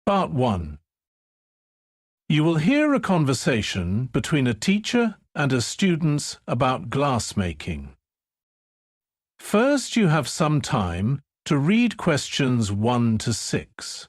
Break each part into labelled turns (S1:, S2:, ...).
S1: Part 1. You will hear a conversation between a teacher and a student about glass making. First, you have some time to read questions 1 to 6.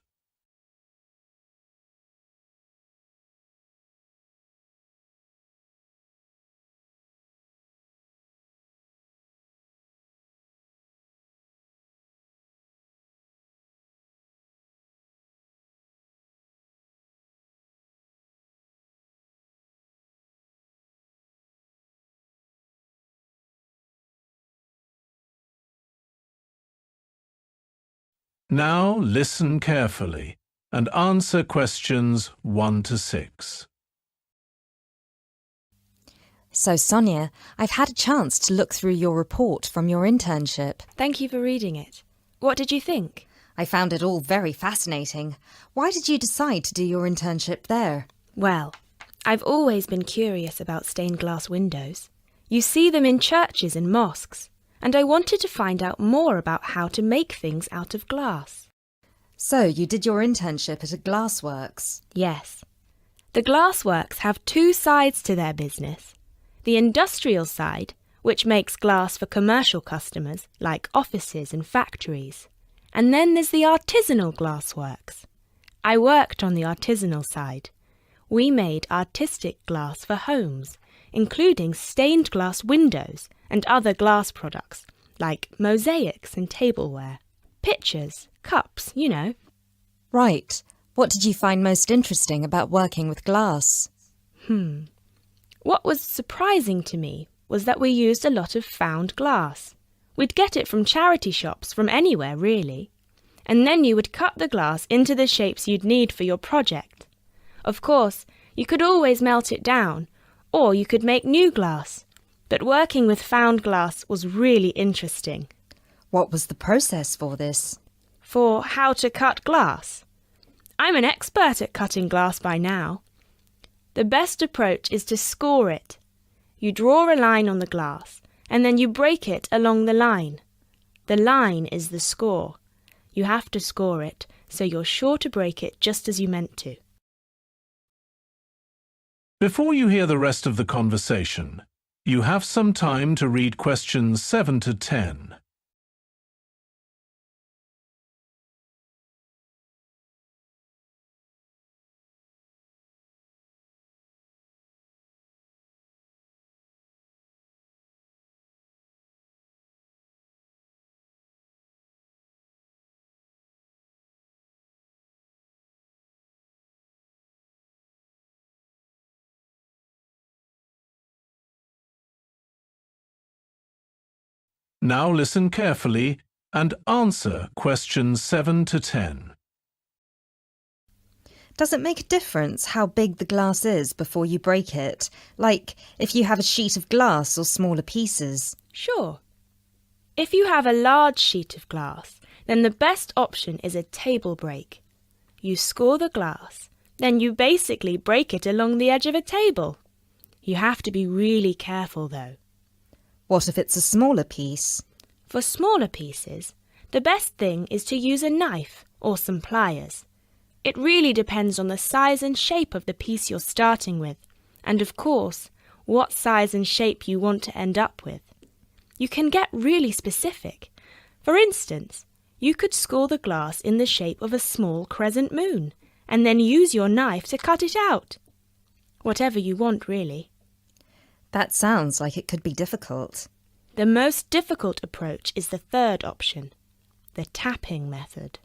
S1: Now listen carefully and answer questions 1 to 6.
S2: So, Sonia, I've had a chance to look through your report from your internship.
S3: Thank you for reading it. What did you think?
S2: I found it all very fascinating. Why did you decide to do your internship there?
S3: Well, I've always been curious about stained glass windows. You see them in churches and mosques, and I wanted to find out more about how to make things out of glass.
S2: So, you did your internship at a glassworks?
S3: Yes. The glassworks have two sides to their business. The industrial side, which makes glass for commercial customers, like offices and factories. And then there's the artisanal glassworks. I worked on the artisanal side. We made artistic glass for homes, including stained glass windows and other glass products, like mosaics and tableware, pitchers, cups, you know.
S2: Right. What did you find most interesting about working with glass?
S3: What was surprising to me was that we used a lot of found glass. We'd get it from charity shops, from anywhere really. And then you would cut the glass into the shapes you'd need for your project. Of course, you could always melt it down, or you could make new glass. But working with found glass was really interesting.
S2: What was the process for this?
S3: For how to cut glass? I'm an expert at cutting glass by now. The best approach is to score it. You draw a line on the glass, and then you break it along the line. The line is the score. You have to score it, so you're sure to break it just as you meant to.
S1: Before you hear the rest of the conversation, you have some time to read questions 7 to 10. Now listen carefully and answer questions 7 to 10.
S2: Does it make a difference how big the glass is before you break it? Like, if you have a sheet of glass or smaller pieces?
S3: Sure. If you have a large sheet of glass, then the best option is a table break. You score the glass, then you basically break it along the edge of a table. You have to be really careful though.
S2: What if it's a smaller piece?
S3: For smaller pieces, the best thing is to use a knife or some pliers. It really depends on the size and shape of the piece you're starting with, and of course, what size and shape you want to end up with. You can get really specific. For instance, you could score the glass in the shape of a small crescent moon, and then use your knife to cut it out. Whatever you want, really.
S2: That sounds like it could be difficult.
S3: The most difficult approach is the third option, the tapping method.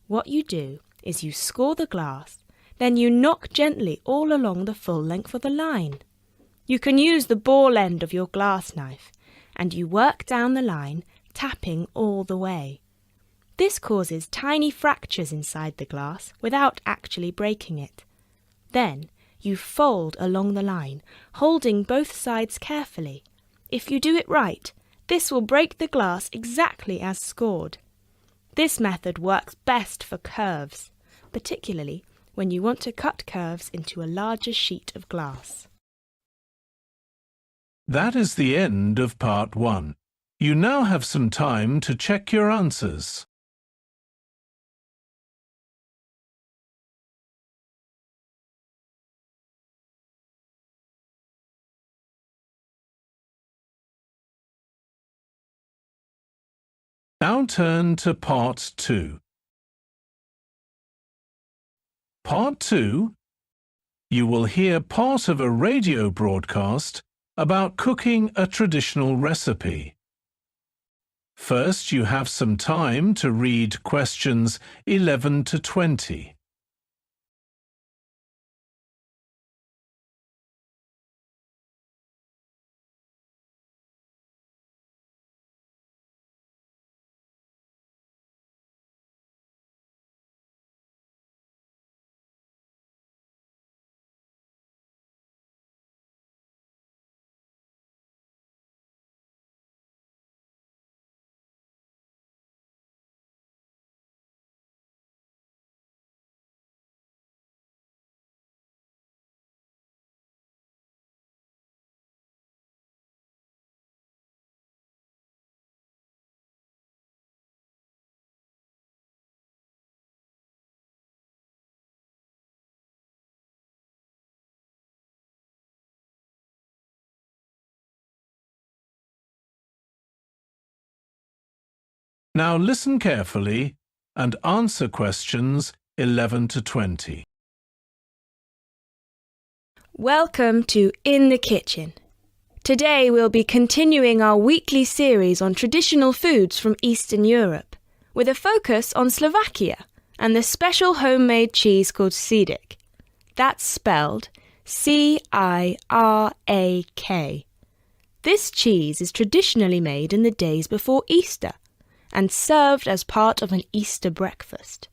S3: What you do is you score the glass, then you knock gently all along the full length of the line. You can use the ball end of your glass knife, and you work down the line, tapping all the way. This causes tiny fractures inside the glass without actually breaking it. Then you fold along the line, holding both sides carefully. If you do it right, this will break the glass exactly as scored. This method works best for curves, particularly when you want to cut curves into a larger sheet of glass.
S1: That is the end of part 1. You now have some time to check your answers. Now turn to Part 2. Part 2. You will hear part of a radio broadcast about cooking a traditional recipe. First, you have some time to read questions 11 to 20. Now listen carefully and answer questions 11 to 20.
S3: Welcome to In the Kitchen. Today we'll be continuing our weekly series on traditional foods from Eastern Europe, with a focus on Slovakia and the special homemade cheese called Cirak. That's spelled Cirak. This cheese is traditionally made in the days before Easter and served as part of an Easter breakfast.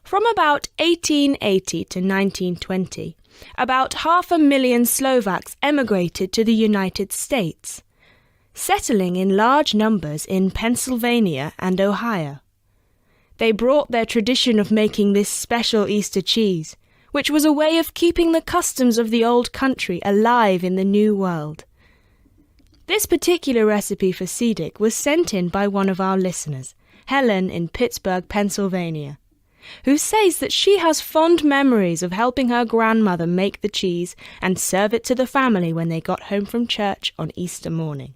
S3: From about 1880 to 1920, about 500,000 Slovaks emigrated to the United States, settling in large numbers in Pennsylvania and Ohio. They brought their tradition of making this special Easter cheese, which was a way of keeping the customs of the old country alive in the new world. This particular recipe for Cirak was sent in by one of our listeners, Helen in Pittsburgh, Pennsylvania, who says that she has fond memories of helping her grandmother make the cheese and serve it to the family when they got home from church on Easter morning.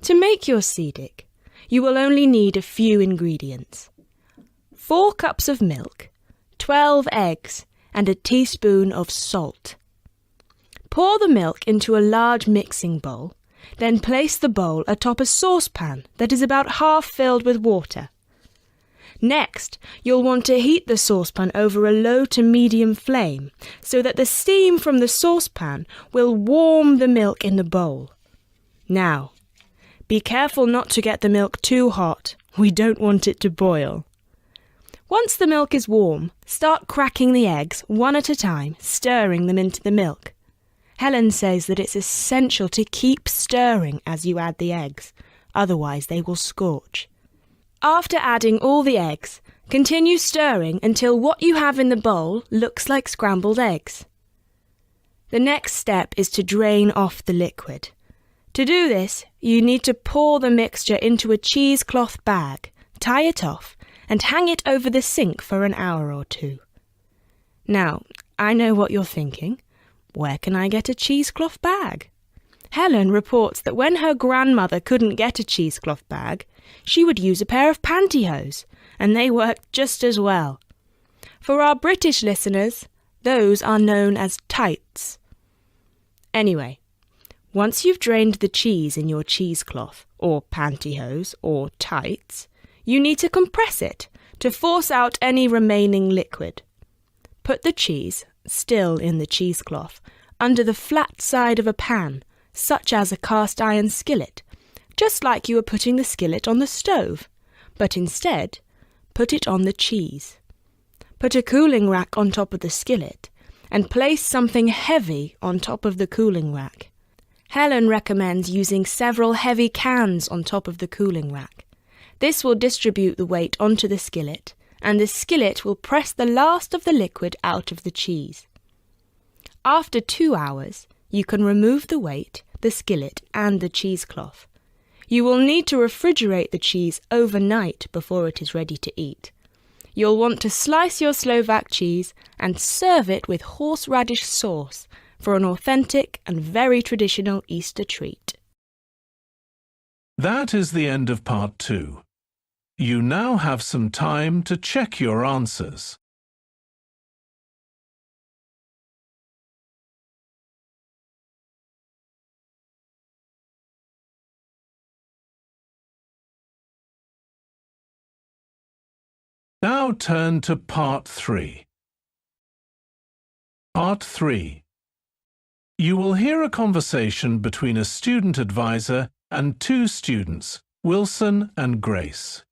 S3: To make your Cirak, you will only need a few ingredients: 4 cups of milk, 12 eggs, and a teaspoon of salt. Pour the milk into a large mixing bowl, then place the bowl atop a saucepan that is about half filled with water. Next, you'll want to heat the saucepan over a low to medium flame so that the steam from the saucepan will warm the milk in the bowl. Now, be careful not to get the milk too hot. We don't want it to boil. Once the milk is warm, start cracking the eggs one at a time, stirring them into the milk. Helen says that it's essential to keep stirring as you add the eggs, otherwise they will scorch. After adding all the eggs, continue stirring until what you have in the bowl looks like scrambled eggs. The next step is to drain off the liquid. To do this, you need to pour the mixture into a cheesecloth bag, tie it off, and hang it over the sink for an hour or 2. Now, I know what you're thinking. Where can I get a cheesecloth bag? Helen reports that when her grandmother couldn't get a cheesecloth bag, she would use a pair of pantyhose, and they worked just as well. For our British listeners, those are known as tights. Anyway, once you've drained the cheese in your cheesecloth, or pantyhose, or tights, you need to compress it to force out any remaining liquid. Put the cheese, still in the cheesecloth, under the flat side of a pan, such as a cast iron skillet, just like you were putting the skillet on the stove, but instead, put it on the cheese. Put a cooling rack on top of the skillet, and place something heavy on top of the cooling rack. Helen recommends using several heavy cans on top of the cooling rack. This will distribute the weight onto the skillet, and the skillet will press the last of the liquid out of the cheese. After 2 hours, you can remove the weight, the skillet, and the cheesecloth. You will need to refrigerate the cheese overnight before it is ready to eat. You'll want to slice your Slovak cheese and serve it with horseradish sauce for an authentic and very traditional Easter treat.
S1: That is the end of part 2. You now have some time to check your answers. Now turn to part 3. Part 3. You will hear a conversation between a student advisor and 2 students, Wilson and Grace.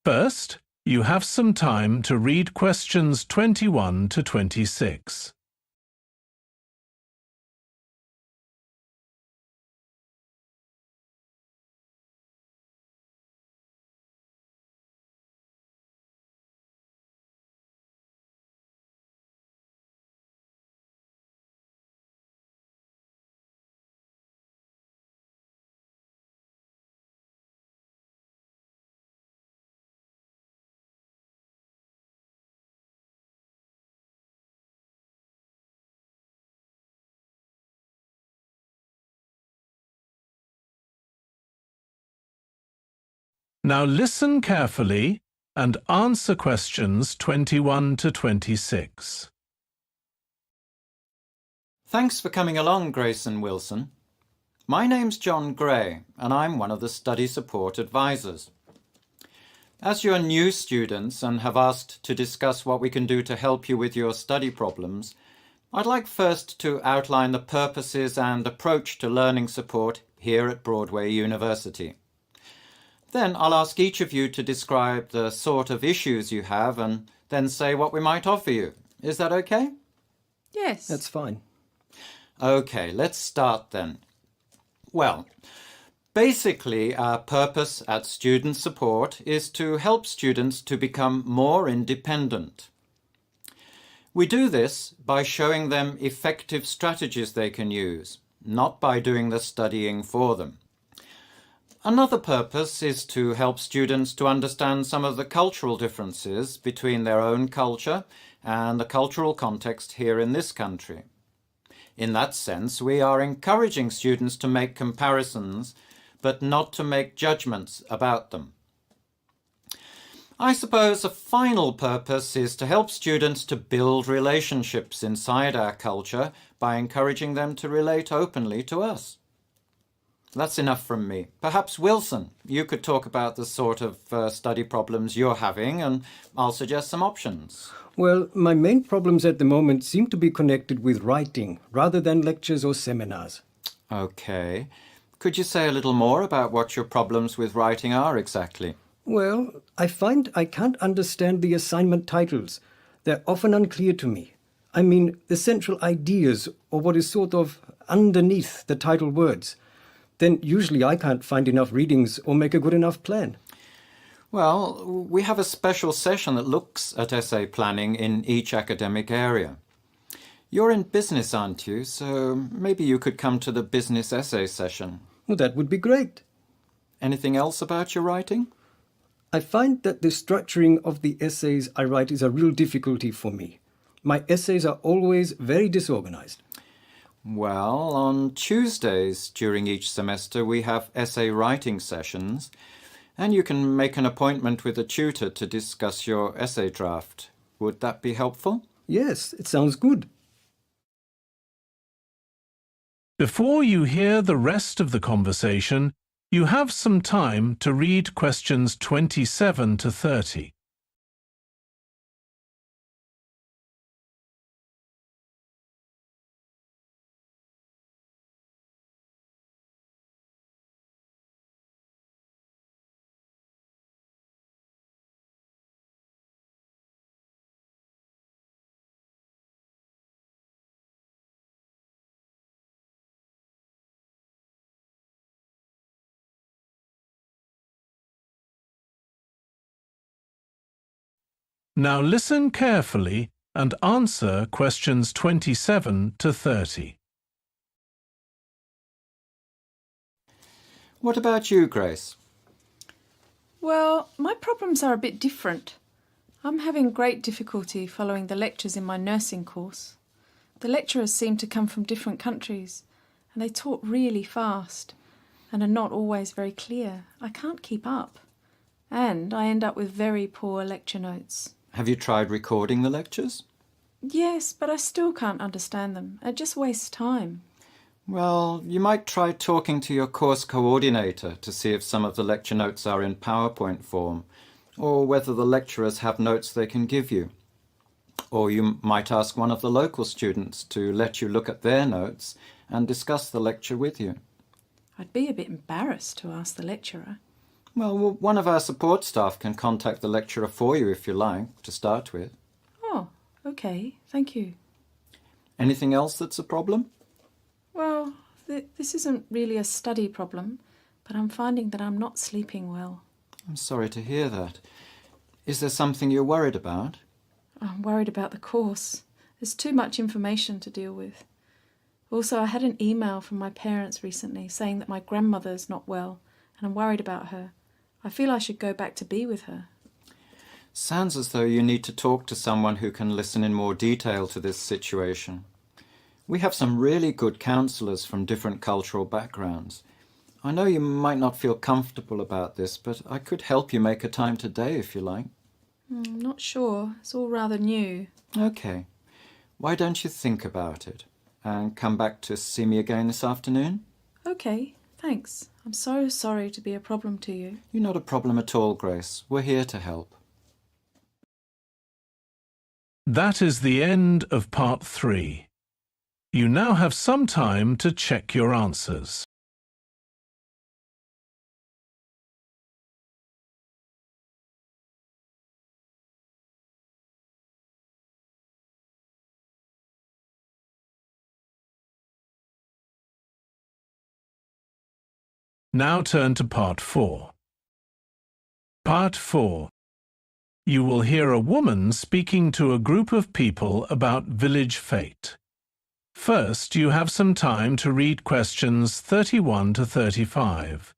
S1: First, you have some time to read questions 21 to 26. Now listen carefully and answer questions 21 to 26.
S4: Thanks for coming along, Grace and Wilson. My name's John Gray, and I'm one of the study support advisors. As you're new students and have asked to discuss what we can do to help you with your study problems, I'd like first to outline the purposes and approach to learning support here at Broadway University. Then I'll ask each of you to describe the sort of issues you have and then say what we might offer you. Is that okay?
S5: Yes.
S6: That's fine.
S4: Okay, let's start then. Well, basically our purpose at Student Support is to help students to become more independent. We do this by showing them effective strategies they can use, not by doing the studying for them. Another purpose is to help students to understand some of the cultural differences between their own culture and the cultural context here in this country. In that sense, we are encouraging students to make comparisons, but not to make judgments about them. I suppose a final purpose is to help students to build relationships inside our culture by encouraging them to relate openly to us. That's enough from me. Perhaps Wilson, you could talk about the sort of study problems you're having, and I'll suggest some options.
S6: Well, my main problems at the moment seem to be connected with writing rather than lectures or seminars.
S4: Okay. Could you say a little more about what your problems with writing are exactly?
S6: Well, I find I can't understand the assignment titles. They're often unclear to me. I mean, the central ideas or what is sort of underneath the title words. Then usually I can't find enough readings or make a good enough plan.
S4: Well, we have a special session that looks at essay planning in each academic area. You're in business, aren't you? So maybe you could come to the business essay session.
S6: Well, that would be great.
S4: Anything else about your writing?
S6: I find that the structuring of the essays I write is a real difficulty for me. My essays are always very disorganized.
S4: Well, on Tuesdays during each semester we have essay writing sessions, and you can make an appointment with a tutor to discuss your essay draft. Would that be helpful?
S6: Yes, it sounds good.
S1: Before you hear the rest of the conversation, you have some time to read questions 27 to 30. Now listen carefully and answer questions 27 to 30.
S4: What about you, Grace?
S5: Well, my problems are a bit different. I'm having great difficulty following the lectures in my nursing course. The lecturers seem to come from different countries, and they talk really fast. and are not always very clear. I can't keep up. And I end up with very poor lecture notes.
S4: Have you tried recording the lectures?
S5: Yes, but I still can't understand them. It just wastes time.
S4: Well, you might try talking to your course coordinator to see if some of the lecture notes are in PowerPoint form, or whether the lecturers have notes they can give you. Or you might ask one of the local students to let you look at their notes and discuss the lecture with you.
S5: I'd be a bit embarrassed to ask the lecturer.
S4: Well, one of our support staff can contact the lecturer for you if you like, to start with.
S5: Oh, okay, thank you.
S4: Anything else that's a problem?
S5: Well, this isn't really a study problem, but I'm finding that I'm not sleeping well.
S4: I'm sorry to hear that. Is there something you're worried about?
S5: I'm worried about the course. There's too much information to deal with. Also, I had an email from my parents recently saying that my grandmother's not well, and I'm worried about her. I feel I should go back to be with her.
S4: Sounds as though you need to talk to someone who can listen in more detail to this situation. We have some really good counsellors from different cultural backgrounds. I know you might not feel comfortable about this, but I could help you make a time today if you like.
S5: I'm not sure. It's all rather new.
S4: Okay. Why don't you think about it and come back to see me again this afternoon?
S5: Okay, thanks. I'm so sorry to be a problem to you.
S4: You're not a problem at all, Grace. We're here to help.
S1: That is the end of part 3. You now have some time to check your answers. Now turn to part 4. Part 4. You will hear a woman speaking to a group of people about village fete. First, you have some time to read questions 31 to 35.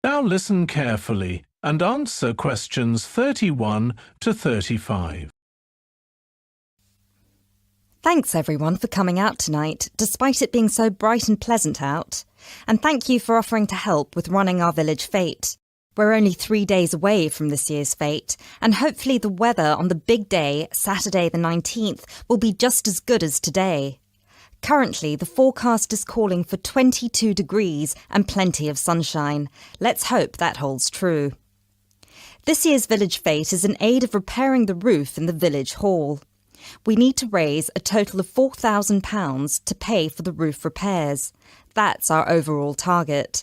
S1: Now listen carefully and answer questions 31 to 35.
S2: Thanks everyone for coming out tonight, despite it being so bright and pleasant out. And thank you for offering to help with running our village fete. We're only 3 days away from this year's fete, and hopefully the weather on the big day, Saturday the 19th, will be just as good as today. Currently, the forecast is calling for 22 degrees and plenty of sunshine. Let's hope that holds true. This year's village fete is in aid of repairing the roof in the village hall. We need to raise a total of £4,000 to pay for the roof repairs. That's our overall target.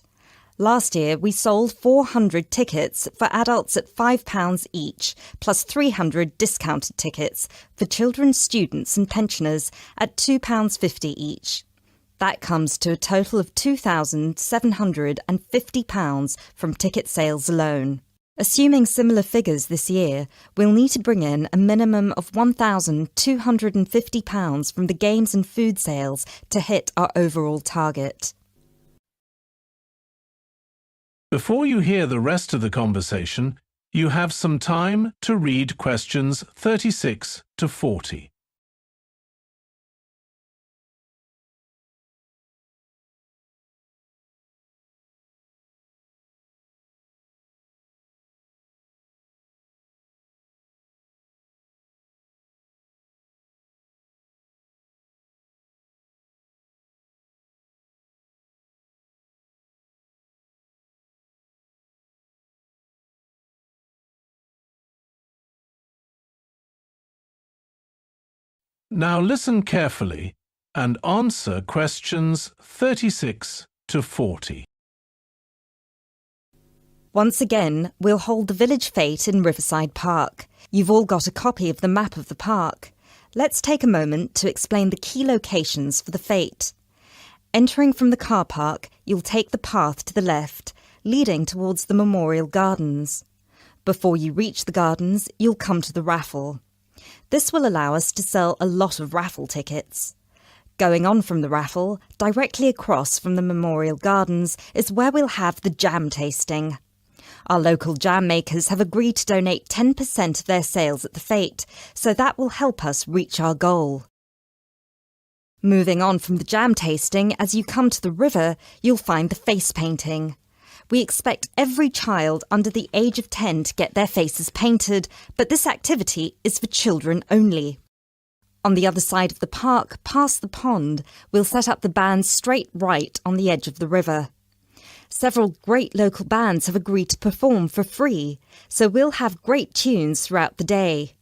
S2: Last year, we sold 400 tickets for adults at £5 each, plus 300 discounted tickets for children, students and pensioners at £2.50 each. That comes to a total of £2,750 from ticket sales alone. Assuming similar figures this year, we'll need to bring in a minimum of £1,250 from the games and food sales to hit our overall target.
S1: Before you hear the rest of the conversation, you have some time to read questions 36 to 40. Now listen carefully and answer questions 36 to 40.
S2: Once again, we'll hold the village fete in Riverside Park. You've all got a copy of the map of the park. Let's take a moment to explain the key locations for the fete. Entering from the car park, you'll take the path to the left, leading towards the Memorial Gardens. Before you reach the gardens, you'll come to the raffle. This will allow us to sell a lot of raffle tickets. Going on from the raffle, directly across from the Memorial Gardens is where we'll have the jam tasting. Our local jam makers have agreed to donate 10% of their sales at the fete, so that will help us reach our goal. Moving on from the jam tasting, as you come to the river, you'll find the face painting. We expect every child under the age of 10 to get their faces painted, but this activity is for children only. On the other side of the park, past the pond, we'll set up the band straight right on the edge of the river. Several great local bands have agreed to perform for free, so we'll have great tunes throughout the day.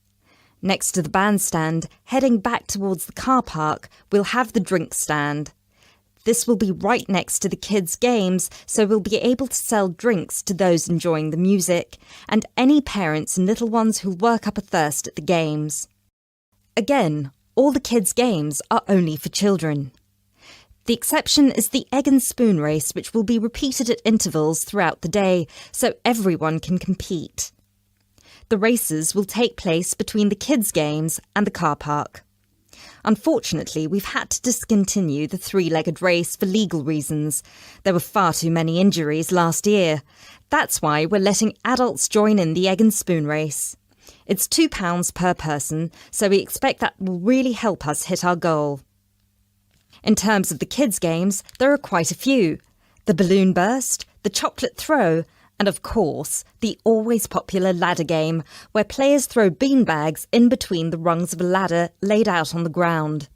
S2: Next to the bandstand, heading back towards the car park, we'll have the drink stand. This will be right next to the kids' games, so we'll be able to sell drinks to those enjoying the music, and any parents and little ones who'll work up a thirst at the games. Again, all the kids' games are only for children. The exception is the egg and spoon race, which will be repeated at intervals throughout the day, so everyone can compete. The races will take place between the kids' games and the car park. Unfortunately, we've had to discontinue the three-legged race for legal reasons. There were far too many injuries last year. That's why we're letting adults join in the egg and spoon race. It's £2 per person, so we expect that will really help us hit our goal. In terms of the kids' games, there are quite a few. The balloon burst, the chocolate throw, and of course, the always popular ladder game, where players throw beanbags in between the rungs of a ladder laid out on the ground.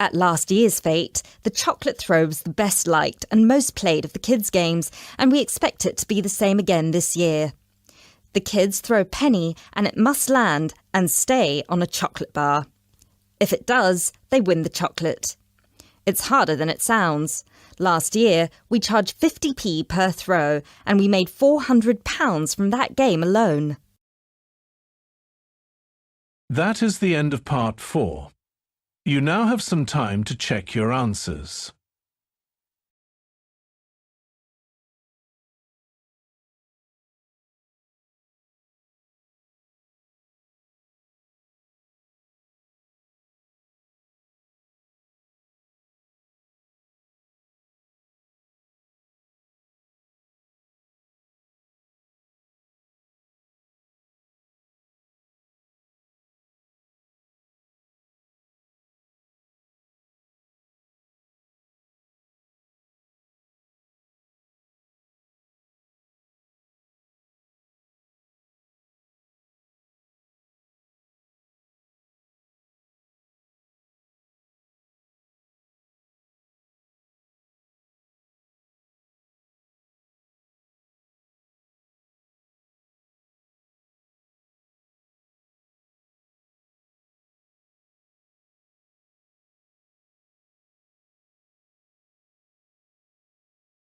S2: At last year's fete, the chocolate throw was the best liked and most played of the kids' games, and we expect it to be the same again this year. The kids throw a penny and it must land and stay on a chocolate bar. If it does, they win the chocolate. It's harder than it sounds. Last year, we charged 50p per throw, and we made £400 from that game alone.
S1: That is the end of part 4. You now have some time to check your answers.